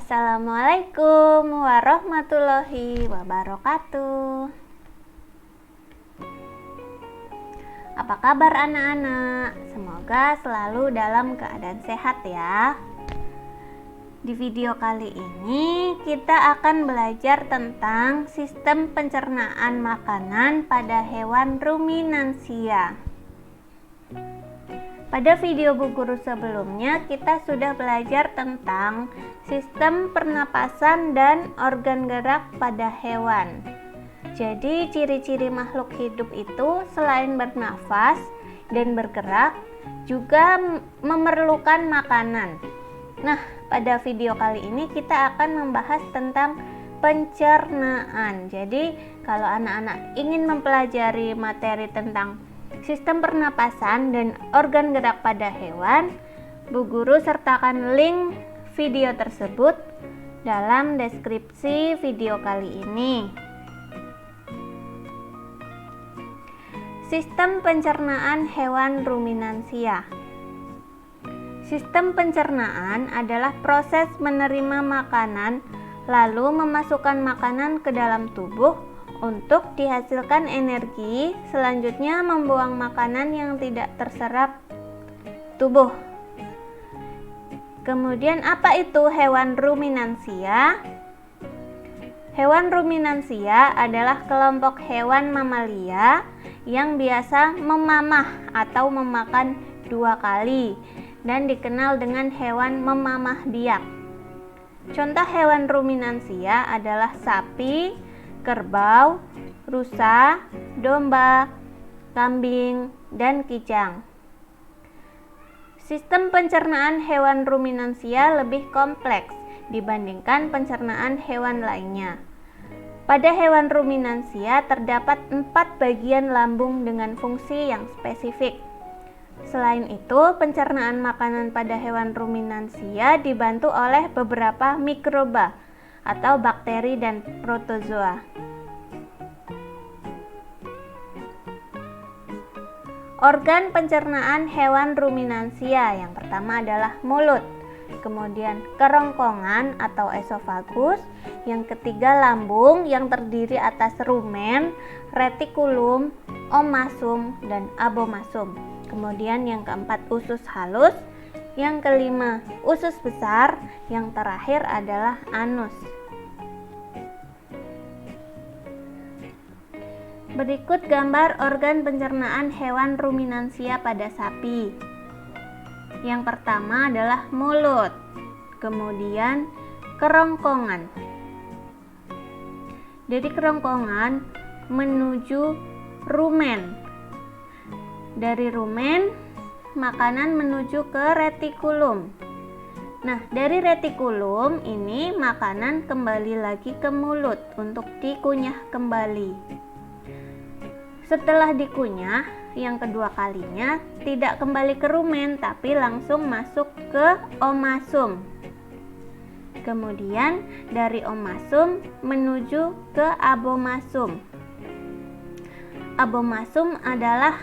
Assalamualaikum warahmatullahi wabarakatuh. Apa kabar anak-anak? Semoga selalu dalam keadaan sehat ya. Di video kali ini kita akan belajar tentang sistem pencernaan makanan pada hewan ruminansia. Pada video Bu Guru sebelumnya kita sudah belajar tentang sistem pernapasan dan organ gerak pada hewan. Jadi ciri-ciri makhluk hidup itu selain bernafas dan bergerak juga memerlukan makanan. Nah, pada video kali ini kita akan membahas tentang pencernaan. Jadi kalau anak-anak ingin mempelajari materi tentang sistem pernapasan dan organ gerak pada hewan, Bu Guru sertakan link video tersebut dalam deskripsi video kali ini. Sistem pencernaan hewan ruminansia. Sistem pencernaan adalah proses menerima makanan lalu memasukkan makanan ke dalam tubuh untuk dihasilkan energi, selanjutnya membuang makanan yang tidak terserap tubuh. Kemudian apa itu hewan ruminansia? Hewan ruminansia adalah kelompok hewan mamalia yang biasa memamah atau memakan 2 kali dan dikenal dengan hewan memamah biak. Contoh hewan ruminansia adalah sapi, kerbau, rusa, domba, kambing, dan kijang. Sistem pencernaan hewan ruminansia lebih kompleks dibandingkan pencernaan hewan lainnya. Pada hewan ruminansia terdapat 4 bagian lambung dengan fungsi yang spesifik. Selain itu, pencernaan makanan pada hewan ruminansia dibantu oleh beberapa mikroba atau bakteri dan protozoa. Organ pencernaan hewan ruminansia yang pertama adalah mulut, kemudian kerongkongan atau esofagus, yang ketiga lambung yang terdiri atas rumen, retikulum, omasum, dan abomasum. Kemudian yang keempat usus halus, yang kelima usus besar, yang terakhir adalah anus. Berikut gambar organ pencernaan hewan ruminansia pada sapi. Yang pertama adalah mulut, kemudian kerongkongan. Dari kerongkongan menuju rumen. Dari rumen makanan menuju ke retikulum. Nah, dari retikulum ini makanan kembali lagi ke mulut untuk dikunyah kembali. Setelah dikunyah, yang kedua kalinya tidak kembali ke rumen tapi langsung masuk ke omasum. Kemudian dari omasum menuju ke abomasum. Abomasum adalah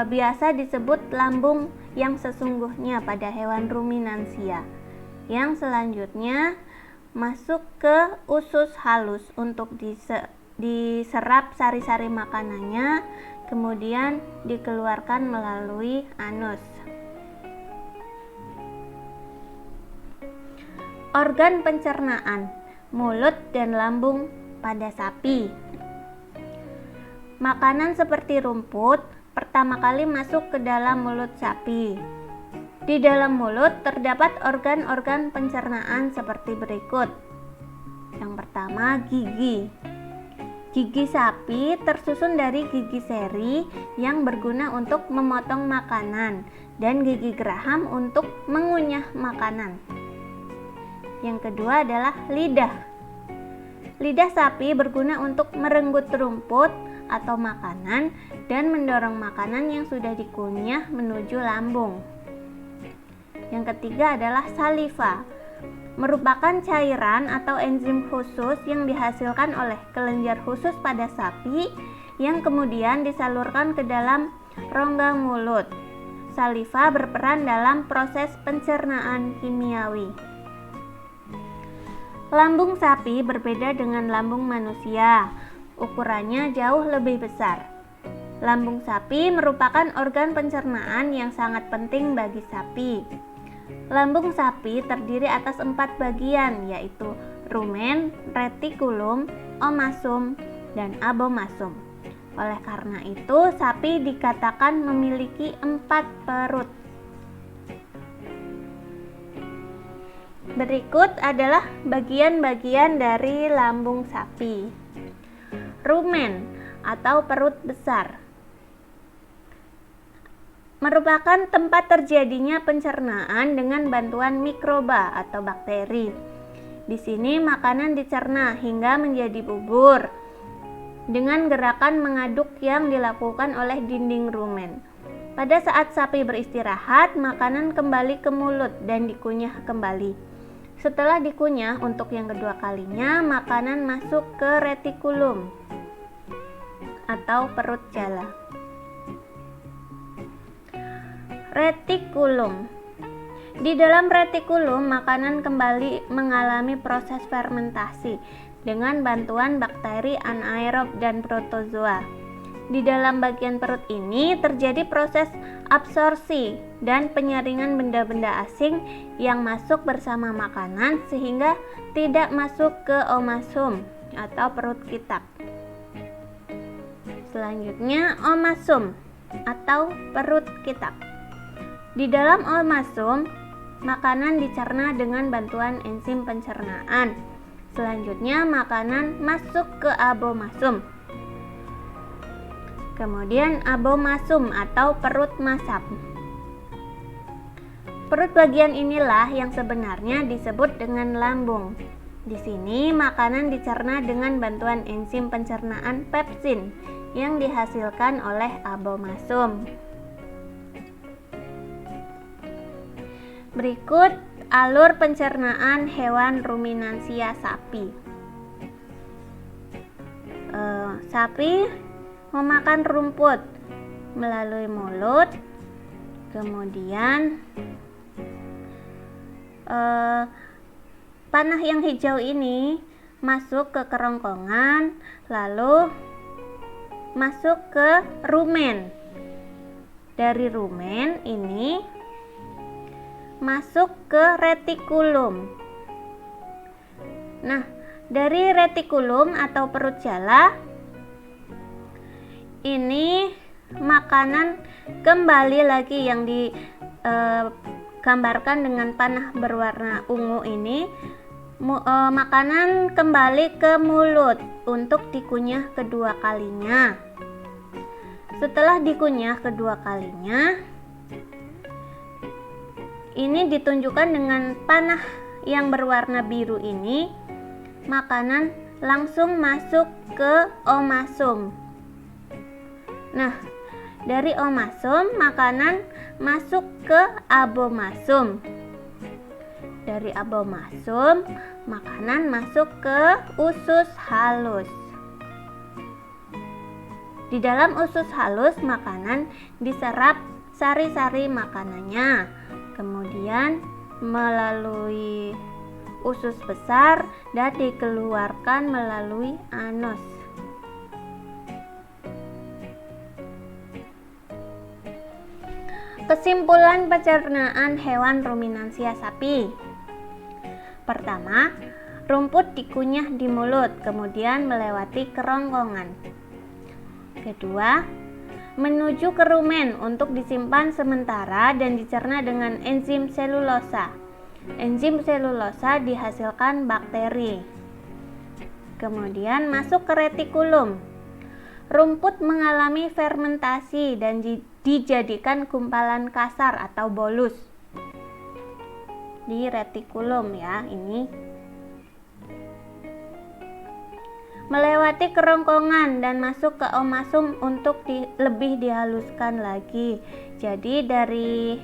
biasa disebut lambung yang sesungguhnya pada hewan ruminansia. Yang selanjutnya masuk ke usus halus untuk diserap sari-sari makanannya, kemudian dikeluarkan melalui anus. Organ pencernaan, mulut dan lambung pada sapi. Makanan seperti rumput pertama kali masuk ke dalam mulut sapi. Di dalam mulut terdapat organ-organ pencernaan seperti berikut. Yang pertama, gigi. Gigi sapi tersusun dari gigi seri yang berguna untuk memotong makanan dan gigi geraham untuk mengunyah makanan. Yang kedua adalah lidah. Lidah sapi berguna untuk merenggut rumput atau makanan dan mendorong makanan yang sudah dikunyah menuju lambung. Yang ketiga adalah saliva. Merupakan cairan atau enzim khusus yang dihasilkan oleh kelenjar khusus pada sapi yang kemudian disalurkan ke dalam rongga mulut. Saliva berperan dalam proses pencernaan kimiawi. Lambung sapi berbeda dengan lambung manusia. Ukurannya jauh lebih besar. Lambung sapi merupakan organ pencernaan yang sangat penting bagi sapi. Lambung sapi terdiri atas 4 bagian, yaitu rumen, retikulum, omasum, dan abomasum. Oleh karena itu, sapi dikatakan memiliki 4 perut. Berikut adalah bagian-bagian dari lambung sapi. Rumen atau perut besar merupakan tempat terjadinya pencernaan dengan bantuan mikroba atau bakteri. Di sini makanan dicerna hingga menjadi bubur dengan gerakan mengaduk yang dilakukan oleh dinding rumen. Pada saat sapi beristirahat, makanan kembali ke mulut dan dikunyah kembali. Setelah dikunyah untuk yang kedua kalinya, makanan masuk ke retikulum atau perut jala. Retikulum. Di dalam retikulum, makanan kembali mengalami proses fermentasi dengan bantuan bakteri anaerob dan protozoa. Di dalam bagian perut ini terjadi proses absorpsi dan penyaringan benda-benda asing yang masuk bersama makanan sehingga tidak masuk ke omasum atau perut kitab. Selanjutnya omasum atau perut kitab. Di dalam omasum, makanan dicerna dengan bantuan enzim pencernaan. Selanjutnya makanan masuk ke abomasum. Kemudian abomasum atau perut masam. Perut bagian inilah yang sebenarnya disebut dengan lambung. Di sini makanan dicerna dengan bantuan enzim pencernaan pepsin yang dihasilkan oleh abomasum. Berikut alur pencernaan hewan ruminansia sapi. Sapi memakan rumput melalui mulut, kemudian panah yang hijau ini masuk ke kerongkongan, lalu masuk ke rumen. Dari rumen ini masuk ke retikulum. Nah, dari retikulum atau perut jala ini makanan kembali lagi yang digambarkan dengan panah berwarna ungu ini. Makanan kembali ke mulut untuk dikunyah kedua kalinya. Setelah dikunyah kedua kalinya, ini ditunjukkan dengan panah yang berwarna biru ini. Makanan langsung masuk ke omasum. Nah, dari omasum makanan masuk ke abomasum. Dari abomasum makanan masuk ke usus halus. Di dalam usus halus makanan diserap sari-sari makanannya, kemudian melalui usus besar dan dikeluarkan melalui anus. Kesimpulan pencernaan hewan ruminansia sapi. Pertama, rumput dikunyah di mulut, kemudian melewati kerongkongan. Kedua, menuju ke rumen untuk disimpan sementara dan dicerna dengan enzim selulosa. Enzim selulosa dihasilkan bakteri. Kemudian masuk ke retikulum. Rumput mengalami fermentasi dan dijadikan gumpalan kasar atau bolus di retikulum ya. Ini melewati kerongkongan dan masuk ke omasum untuk lebih dihaluskan lagi. Jadi dari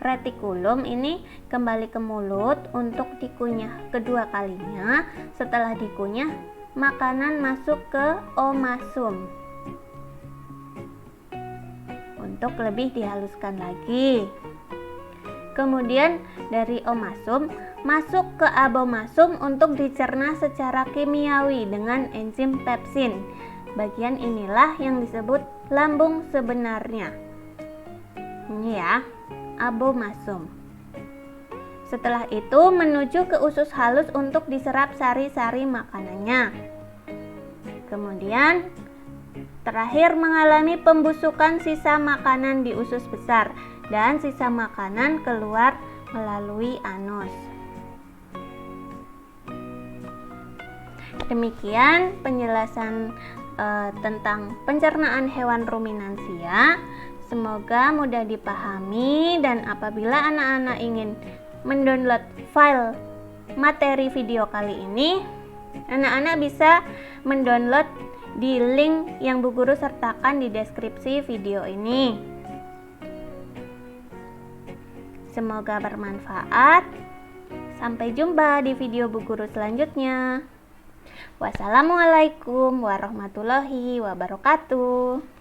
retikulum ini kembali ke mulut untuk dikunyah kedua kalinya. Setelah dikunyah, makanan masuk ke omasum untuk lebih dihaluskan lagi. Kemudian dari omasum masuk ke abomasum untuk dicerna secara kimiawi dengan enzim pepsin. Bagian inilah yang disebut lambung sebenarnya. Ini ya, abomasum. Setelah itu menuju ke usus halus untuk diserap sari-sari makanannya. Kemudian terakhir mengalami pembusukan sisa makanan di usus besar dan sisa makanan keluar melalui anus. Demikian penjelasan tentang pencernaan hewan ruminansia. Semoga mudah dipahami, dan apabila anak-anak ingin mendownload file materi video kali ini, anak-anak bisa mendownload di link yang Bu Guru sertakan di deskripsi video ini. Semoga bermanfaat. Sampai jumpa di video Bu Guru selanjutnya. Wassalamualaikum warahmatullahi wabarakatuh.